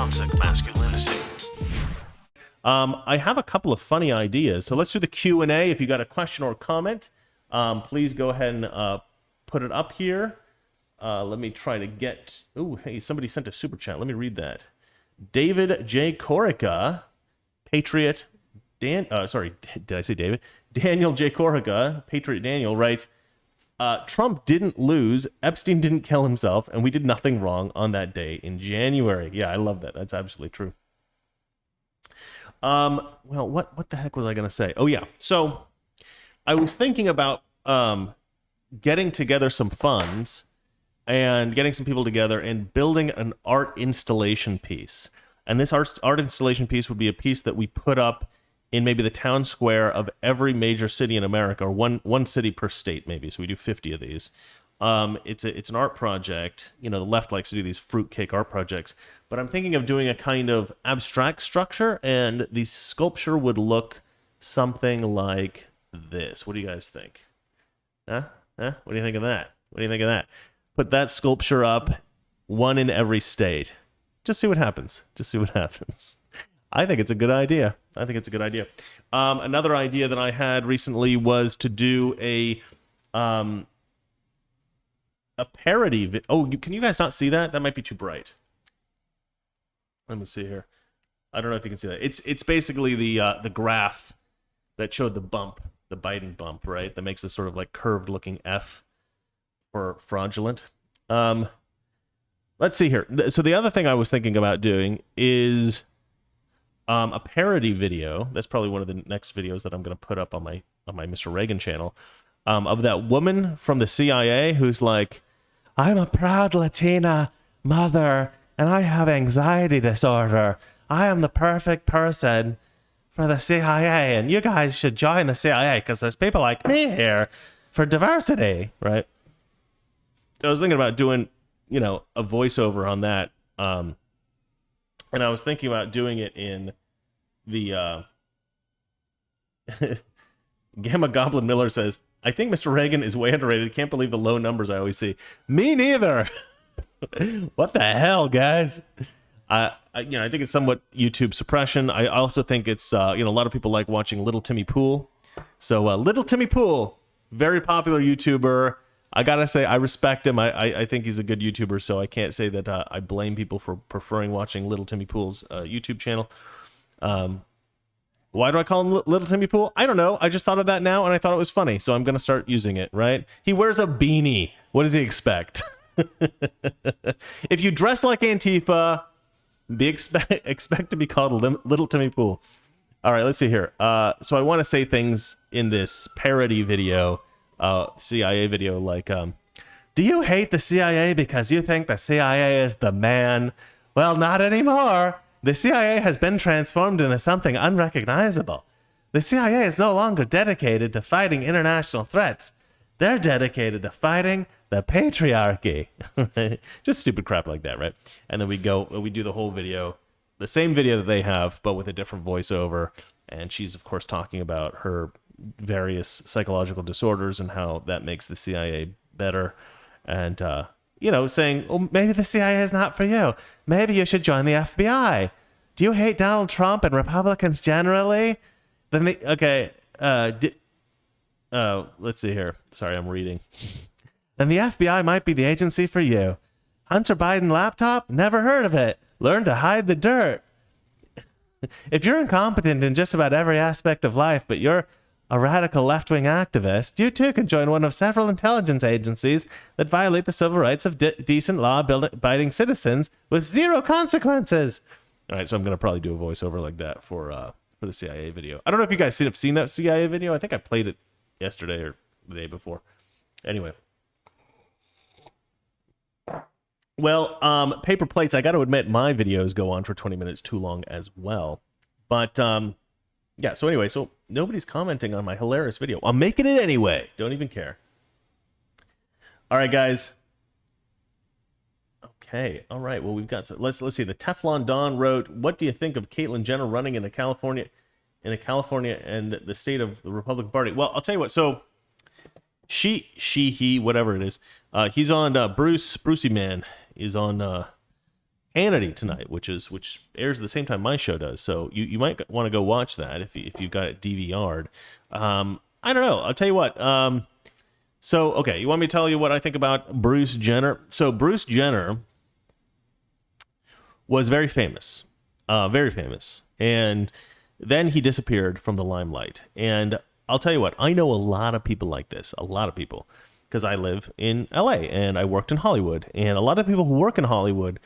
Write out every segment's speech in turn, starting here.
toxic masculinity. I have a couple of funny ideas, so let's do the Q&A. If you got a question or comment, please go ahead and put it up here. Let me try to get... Oh, hey, somebody sent a super chat. Let me read that. David J. Corica, Patriot... sorry, did I say David? Daniel J. Corica, Patriot Daniel, writes, Trump didn't lose, Epstein didn't kill himself, and we did nothing wrong on that day in January. Yeah, I love that. That's absolutely true. Well, what the heck was I going to say? Oh, yeah. So I was thinking about getting together some funds and getting some people together and building an art installation piece. And this art installation piece would be a piece that we put up in maybe the town square of every major city in America, or one city per state, maybe. So we do 50 of these. It's an art project. You know, the left likes to do these fruitcake art projects. But I'm thinking of doing a kind of abstract structure, and the sculpture would look something like this. What do you guys think? Huh? What do you think of that? What do you think of that? Put that sculpture up, one in every state. Just see what happens. Just see what happens. I think it's a good idea. Another idea that I had recently was to do a parody. Can you guys not see that? That might be too bright. Let me see here. I don't know if you can see that. It's basically the graph that showed the bump, the Biden bump, right? That makes this sort of like curved looking F for fraudulent. Let's see here. So the other thing I was thinking about doing is a parody video. That's probably one of the next videos that I'm going to put up on my Mr. Reagan channel, of that woman from the CIA who's like, I'm a proud Latina mother and I have anxiety disorder. I am the perfect person for the CIA, and you guys should join the CIA because there's people like me here for diversity, right? I was thinking about doing, a voiceover on that. And I was thinking about doing it in the Gamma Goblin Miller says, I think Mr. Reagan is way underrated. Can't believe the low numbers I always see. Me neither. What the hell, guys? I think it's somewhat YouTube suppression. I also think it's, a lot of people like watching Little Timmy Pool. So Little Timmy Pool, very popular YouTuber. I gotta say, I respect him. I think he's a good YouTuber, so I can't say that I blame people for preferring watching Little Timmy Pool's YouTube channel. Why do I call him Little Timmy Pool? I don't know. I just thought of that now, and I thought it was funny, so I'm gonna start using it, right? He wears a beanie. What does he expect? If you dress like Antifa, expect to be called Little Timmy Pool. All right, let's see here. So I want to say things in this parody video, CIA video, like, do you hate the CIA because you think the CIA is the man? Well, not anymore. The CIA has been transformed into something unrecognizable. The CIA is no longer dedicated to fighting international threats. They're dedicated to fighting the patriarchy. Just stupid crap like that, right? And then we do the whole video, the same video that they have, but with a different voiceover. And she's, of course, talking about her various psychological disorders and how that makes the CIA better. And, saying, oh, maybe the CIA is not for you. Maybe you should join the FBI. Do you hate Donald Trump and Republicans generally? Then let's see here. Sorry, I'm reading. Then the FBI might be the agency for you. Hunter Biden laptop? Never heard of it. Learn to hide the dirt. If you're incompetent in just about every aspect of life, but you're a radical left-wing activist, you too can join one of several intelligence agencies that violate the civil rights of decent law-abiding citizens with zero consequences. All right, so I'm going to probably do a voiceover like that for the CIA video. I don't know if you guys have seen that CIA video. I think I played it yesterday or the day before. Anyway. Well, paper plates, I got to admit, my videos go on for 20 minutes too long as well. But, yeah, so anyway, so nobody's commenting on my hilarious video. I'm making it anyway. Don't even care. All right, guys. Okay, all right. Well, we've got... Let's see. The Teflon Don wrote, what do you think of Caitlyn Jenner running in California and the state of the Republican Party? Well, I'll tell you what. So, he, whatever it is, he's on Brucey Man is on Hannity tonight, which airs at the same time my show does. So you might want to go watch that if you got it DVR'd. I don't know. I'll tell you what. So okay, you want me to tell you what I think about Bruce Jenner? So Bruce Jenner was very famous, and then he disappeared from the limelight. And I'll tell you what, I know a lot of people like this, a lot of people, because I live in LA and I worked in Hollywood, and a lot of people who work in Hollywood,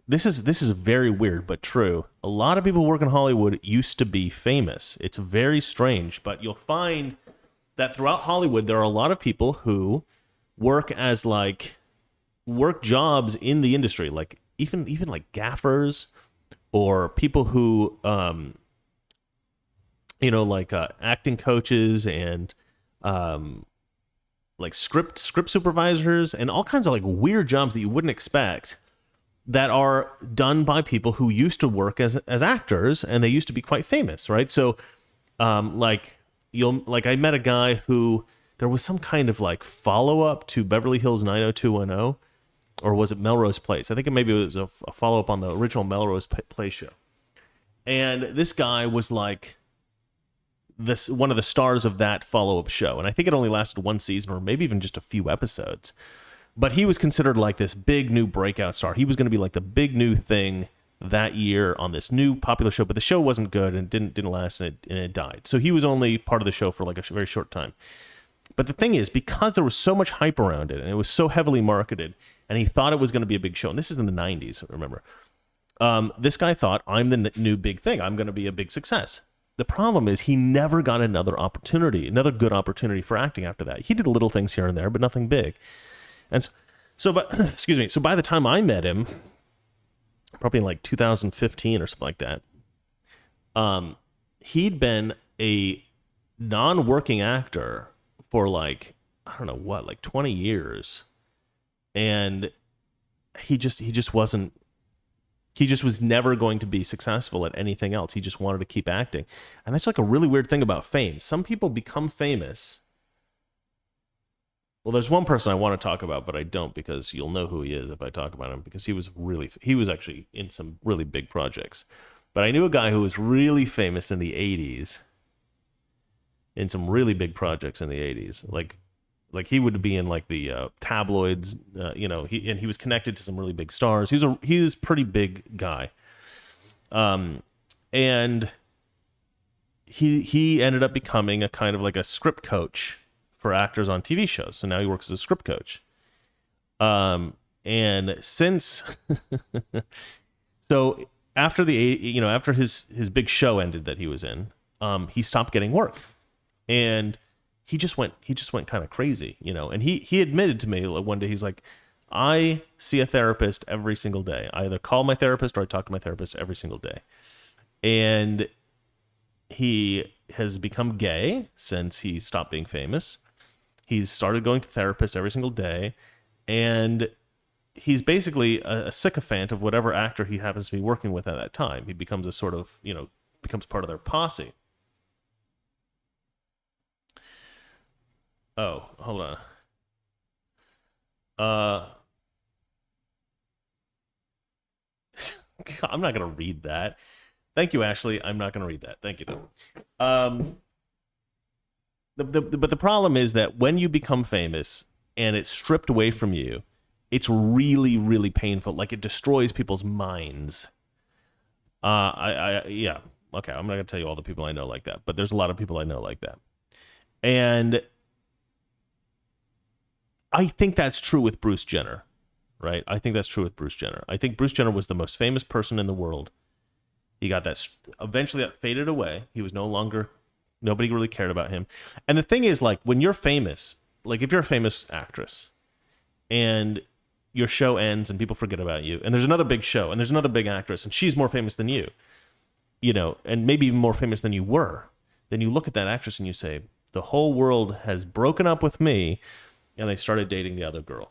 this is very weird but true. A lot of people who work in Hollywood used to be famous. It's very strange, but you'll find that throughout Hollywood there are a lot of people who work jobs in the industry, like even like gaffers or people who acting coaches and like script supervisors and all kinds of like weird jobs that you wouldn't expect that are done by people who used to work as actors, and they used to be quite famous, right? So I met a guy who, there was some kind of like follow-up to Beverly Hills 90210, or was it Melrose Place? I think maybe it was a follow-up on the original Melrose Place show. And this guy was like one of the stars of that follow-up show. And I think it only lasted one season or maybe even just a few episodes. But he was considered like this big new breakout star. He was going to be like the big new thing that year on this new popular show, but the show wasn't good and didn't last, and it died. So he was only part of the show for like a very short time. But the thing is, because there was so much hype around it and it was so heavily marketed, and he thought it was going to be a big show, and this is in the 90s, remember, this guy thought, I'm the new big thing. I'm going to be a big success. The problem is he never got another good opportunity for acting after that. He did little things here and there, but nothing big. And so by the time I met him, probably in like 2015 or something like that, he'd been a non-working actor for like, I don't know what, like 20 years. And he just was never going to be successful at anything else. He just wanted to keep acting. And that's like a really weird thing about fame. Some people become famous. Well, there's one person I want to talk about, but I don't, because you'll know who he is if I talk about him, because he was actually in some really big projects. But I knew a guy who was really famous in the 80s, in some really big projects in the 80s. Like he would be in like the tabloids, he was connected to some really big stars. He was a pretty big guy. And he ended up becoming a kind of like a script coach for actors on TV shows. So now he works as a script coach. And since so after after his big show ended that he was in, he stopped getting work. And he just went kind of crazy, and he admitted to me one day, he's like, I see a therapist every single day. I either call my therapist or I talk to my therapist every single day. And he has become gay since he stopped being famous. He's started going to therapists every single day, and he's basically a sycophant of whatever actor he happens to be working with at that time. He becomes a sort of, becomes part of their posse. Oh, hold on. I'm not going to read that. Thank you, Ashley. I'm not going to read that. Thank you, though. But the problem is that when you become famous and it's stripped away from you, it's really, really painful. Like, it destroys people's minds. Yeah. Okay, I'm not going to tell you all the people I know like that, but there's a lot of people I know like that. And I think that's true with Bruce Jenner, right? I think that's true with Bruce Jenner. I think Bruce Jenner was the most famous person in the world. He got that, eventually that faded away. He was nobody really cared about him. And the thing is, like, when you're famous, like if you're a famous actress and your show ends and people forget about you, and there's another big show and there's another big actress and she's more famous than you, and maybe even more famous than you were, then you look at that actress and you say, the whole world has broken up with me, and they started dating the other girl.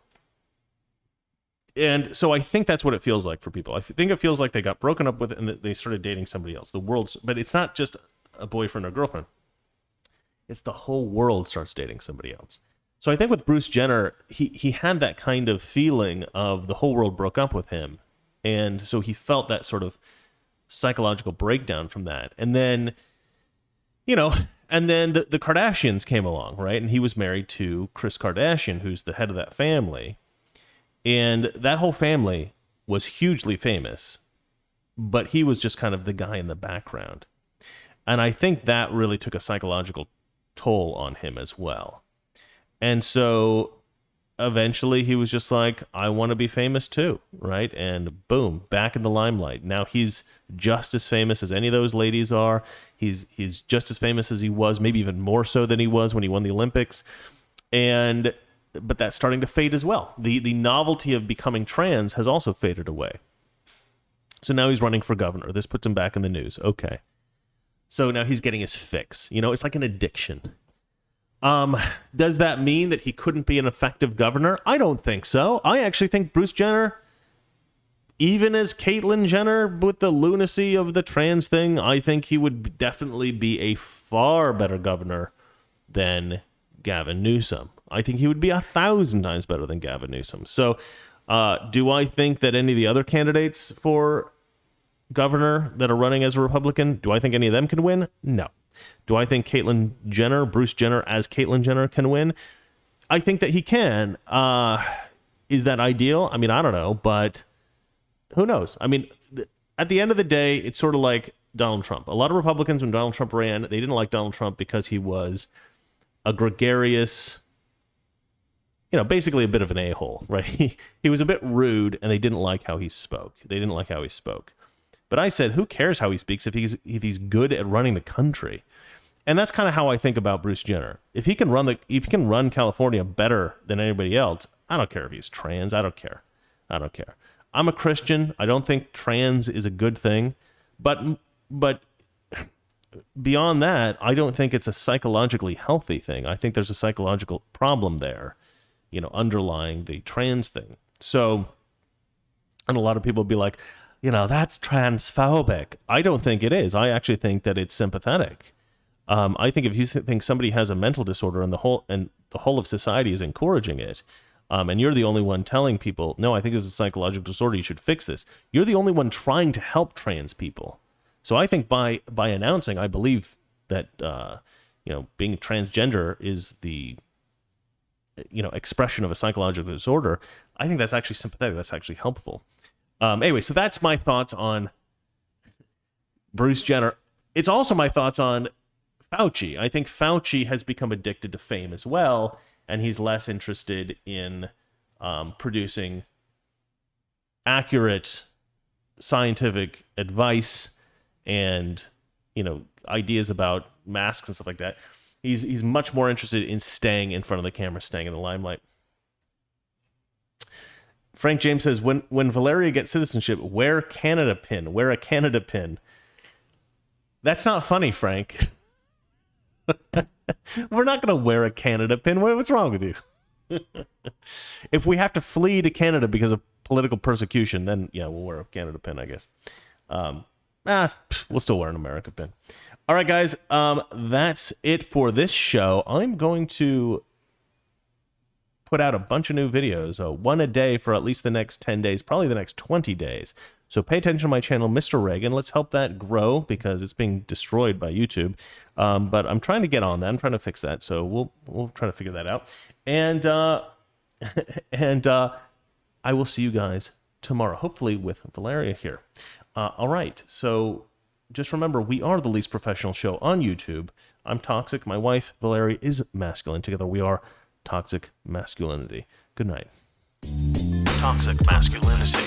And so I think that's what it feels like for people. I think it feels like they got broken up with and they started dating somebody else. But it's not just a boyfriend or girlfriend. It's the whole world starts dating somebody else. So I think with Bruce Jenner, he had that kind of feeling of the whole world broke up with him. And so he felt that sort of psychological breakdown from that. And then, the Kardashians came along, right? And he was married to Kris Kardashian, who's the head of that family. And that whole family was hugely famous, but he was just kind of the guy in the background. And I think that really took a psychological toll on him as well. And so eventually he was just like, I want to be famous too, right? And boom, back in the limelight. Now he's just as famous as any of those ladies are. He's just as famous as he was, maybe even more so than he was when he won the Olympics. But that's starting to fade as well. The novelty of becoming trans has also faded away. So now he's running for governor. This puts him back in the news. Okay. So now he's getting his fix. It's like an addiction. Does that mean that he couldn't be an effective governor? I don't think so. I actually think Bruce Jenner, even as Caitlyn Jenner with the lunacy of the trans thing, I think he would definitely be a far better governor than Gavin Newsom. I think he would be 1,000 times better than Gavin Newsom. So do I think that any of the other candidates for governor that are running as a Republican, do I think any of them can win? No. Do I think Caitlyn Jenner, Bruce Jenner as Caitlyn Jenner can win? I think that he can. Is that ideal? I mean, I don't know, but who knows? I mean, at the end of the day, it's sort of like Donald Trump. A lot of Republicans, when Donald Trump ran, they didn't like Donald Trump because he was a gregarious, basically a bit of an a-hole, right? He was a bit rude, and they didn't like how he spoke. But I said, who cares how he speaks if he's good at running the country? And that's kind of how I think about Bruce Jenner. If he can run California better than anybody else, I don't care if he's trans. I don't care. I'm a Christian. I don't think trans is a good thing, but beyond that, I don't think it's a psychologically healthy thing. I think there's a psychological problem there, underlying the trans thing. So, and a lot of people will be like, that's transphobic. I don't think it is. I actually think that it's sympathetic. I think if you think somebody has a mental disorder and the whole of society is encouraging it, and you're the only one telling people, no, I think this is a psychological disorder, you should fix this. You're the only one trying to help trans people. So I think by announcing, I believe that being transgender is the expression of a psychological disorder. I think that's actually sympathetic. That's actually helpful. Anyway, so that's my thoughts on Bruce Jenner. It's also my thoughts on Fauci. I think Fauci has become addicted to fame as well, and he's less interested in producing accurate scientific advice and ideas about masks and stuff like that. He's much more interested in staying in front of the camera, staying in the limelight. Frank James says, when Valeria gets citizenship, wear a Canada pin. That's not funny, Frank. We're not going to wear a Canada pin. What's wrong with you? If we have to flee to Canada because of political persecution, then yeah, we'll wear a Canada pin, I guess. We'll still wear an America pin. All right, guys, that's it for this show. I'm going to put out a bunch of new videos, one a day for at least the next 10 days, probably the next 20 days. So pay attention to my channel, Mr. Reagan. Let's help that grow because it's being destroyed by YouTube. But I'm trying to get on that. I'm trying to fix that. So we'll try to figure that out. And I will see you guys tomorrow, hopefully with Valeria here. All right. So just remember, we are the least professional show on YouTube. I'm Toxic. My wife, Valeria, is masculine. Together we are Toxic Masculinity. Good night. Toxic Masculinity.